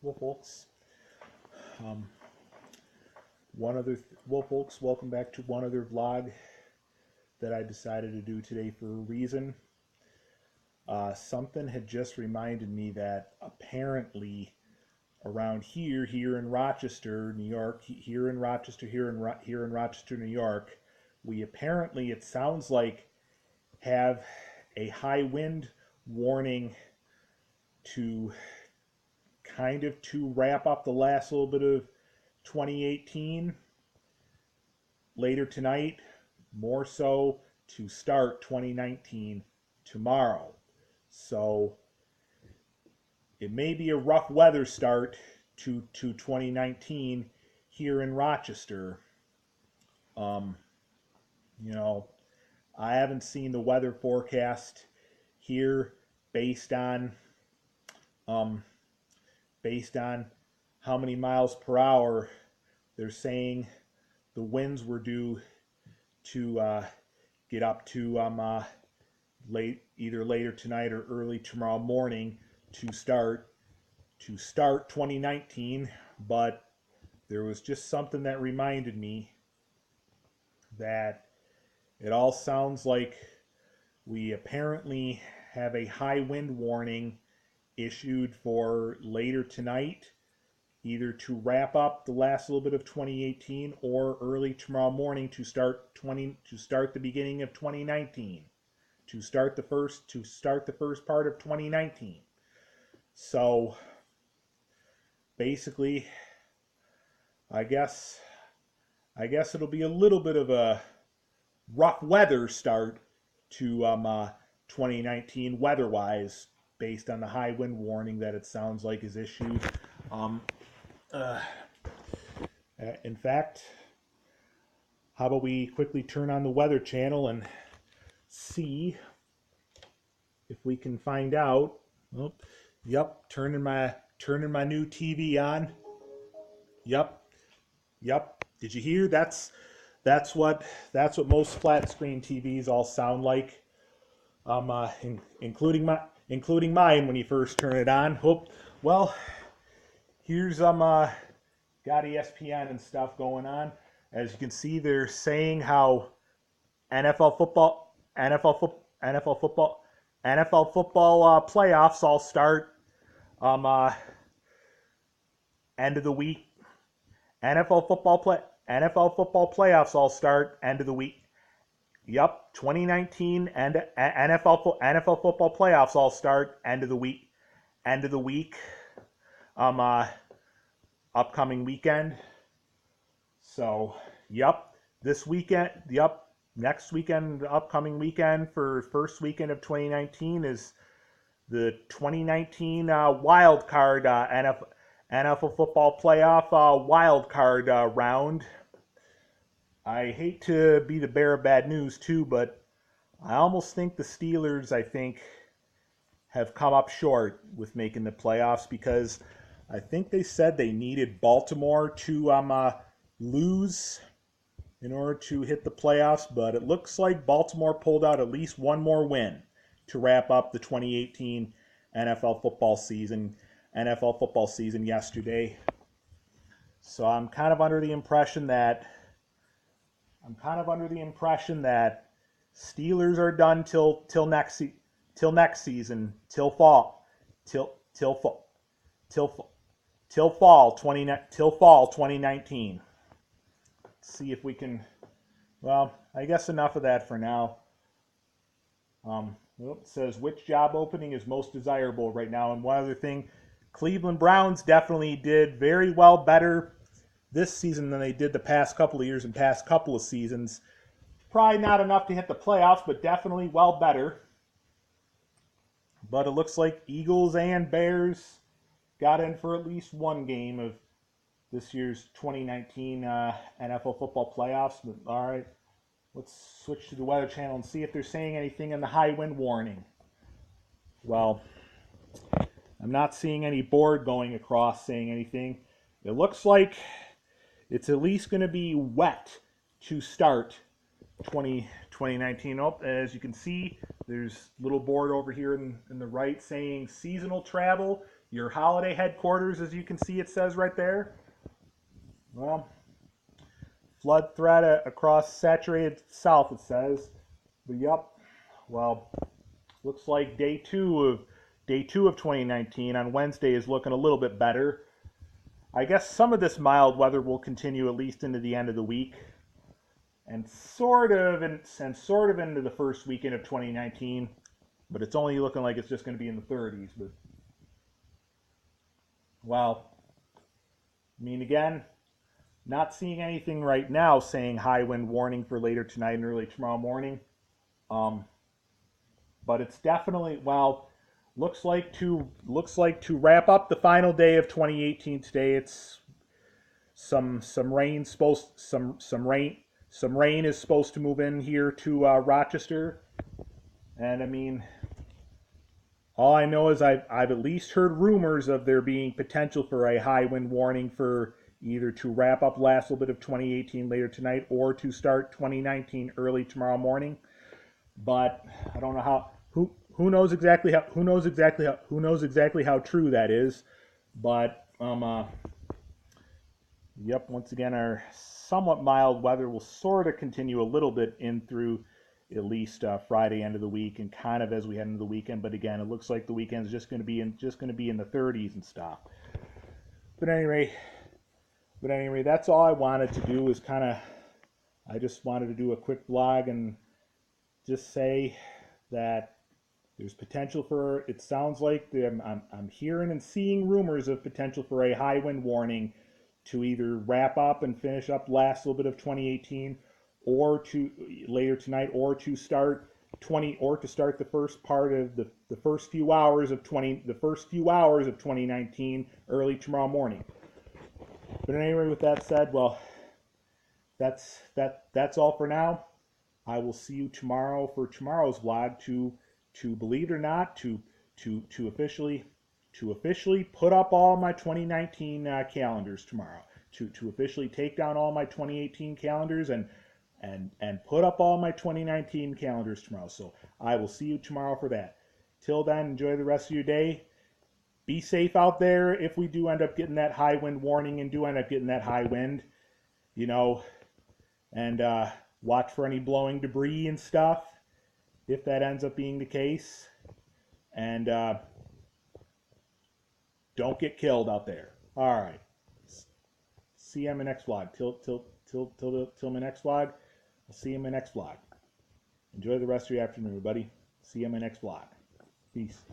Well, folks, um, folks, welcome back to one other vlog that I decided to do today for a reason. Something had just reminded me that apparently around here in Rochester, New York, here in Rochester, New York, we apparently, it sounds like, have a high wind warning to to wrap up the last little bit of 2018 later tonight, more so to start 2019 tomorrow. So it may be a rough weather start to 2019 here in Rochester. Um, you know, I haven't seen the weather forecast here based on um, based on how many miles per hour they're saying the winds were due to get up to either later tonight or early tomorrow morning to start 2019. But there was just something that reminded me that it all sounds like we apparently have a high wind warning issued for later tonight, either to wrap up the last little bit of 2018 or early tomorrow morning to start the beginning of 2019, to start the first part of 2019. So basically, I guess it'll be a little bit of a rough weather start to 2019 weather-wise, based on the high wind warning that it sounds like is issued. Uh, in fact, how about we quickly turn on the Weather Channel and see if we can find out. Oh, yep, turning my new TV on. Yep. Did you hear? That's what most flat screen TVs all sound like. Including mine when you first turn it on. Oh, well, here's got ESPN and stuff going on. As you can see, they're saying how NFL football playoffs all start end of the week. NFL football playoffs all start end of the week. Yep, 2019 and NFL football playoffs all start end of the week. Upcoming weekend. So, yep, this weekend, next weekend, the upcoming weekend for first weekend of 2019 is the 2019 wild card NFL football playoff wild card round. I hate to be the bearer of bad news too, but I almost think the Steelers, have come up short with making the playoffs, because I think they said they needed Baltimore to lose in order to hit the playoffs, but it looks like Baltimore pulled out at least one more win to wrap up the 2018 NFL football season yesterday. So I'm kind of under the impression that Steelers are done till next season, till fall 2019. See if we can. Well, I guess enough of that for now. It says which job opening is most desirable right now. And one other thing, Cleveland Browns definitely did very well, better this season than they did the past couple of years and past couple of seasons. Probably not enough to hit the playoffs, but definitely well better. But it looks like Eagles and Bears got in for at least one game of this year's 2019 NFL football playoffs. But, all right, let's switch to the Weather Channel and see if they're saying anything in the high wind warning. Well, I'm not seeing any board going across saying anything. It looks like it's at least going to be wet to start 2019. Oh, as you can see, there's a little board over here in the right saying seasonal travel. your holiday headquarters, as you can see it says right there. Well, flood threat across saturated south, it says. But yep, well, looks like day two of 2019 on Wednesday is looking a little bit better. I guess some of this mild weather will continue at least into the end of the week, and sort of into the first weekend of 2019. But it's only looking like it's just going to be in the 30s. But well, I mean, again, not seeing anything right now saying high wind warning for later tonight and early tomorrow morning. But it's definitely, well, looks like to wrap up the final day of 2018 today. It's some rain is supposed to move in here to Rochester, and I mean, all I know is I've at least heard rumors of there being potential for a high wind warning for either to wrap up last little bit of 2018 later tonight or to start 2019 early tomorrow morning. But I don't know how. Who knows exactly how true that is. But yep. Once again, our somewhat mild weather will sort of continue a little bit in through at least Friday end of the week and kind of as we head into the weekend. But again, it looks like the weekend is just going to be in the 30s and stuff. But anyway, that's all I wanted to do. Is I just wanted to do a quick vlog and just say that there's potential for, it sounds like I'm hearing and seeing rumors of potential for a high wind warning to either wrap up and finish up last little bit of 2018 or to later tonight or to start the first part of the first few hours of 2019 early tomorrow morning. But anyway, with that said, well, that's all for now. I will see you tomorrow for tomorrow's vlog to believe it or not, to officially put up all my 2019 calendars tomorrow. To officially take down all my 2018 calendars and put up all my 2019 calendars tomorrow. So I will see you tomorrow for that. Till then, enjoy the rest of your day. Be safe out there if we do end up getting that high wind warning and do end up getting that high wind, and watch for any blowing debris and stuff if that ends up being the case. And don't get killed out there. All right. See you in my next vlog. Till my next vlog. I'll see you in my next vlog. Enjoy the rest of your afternoon, everybody. See you in my next vlog. Peace.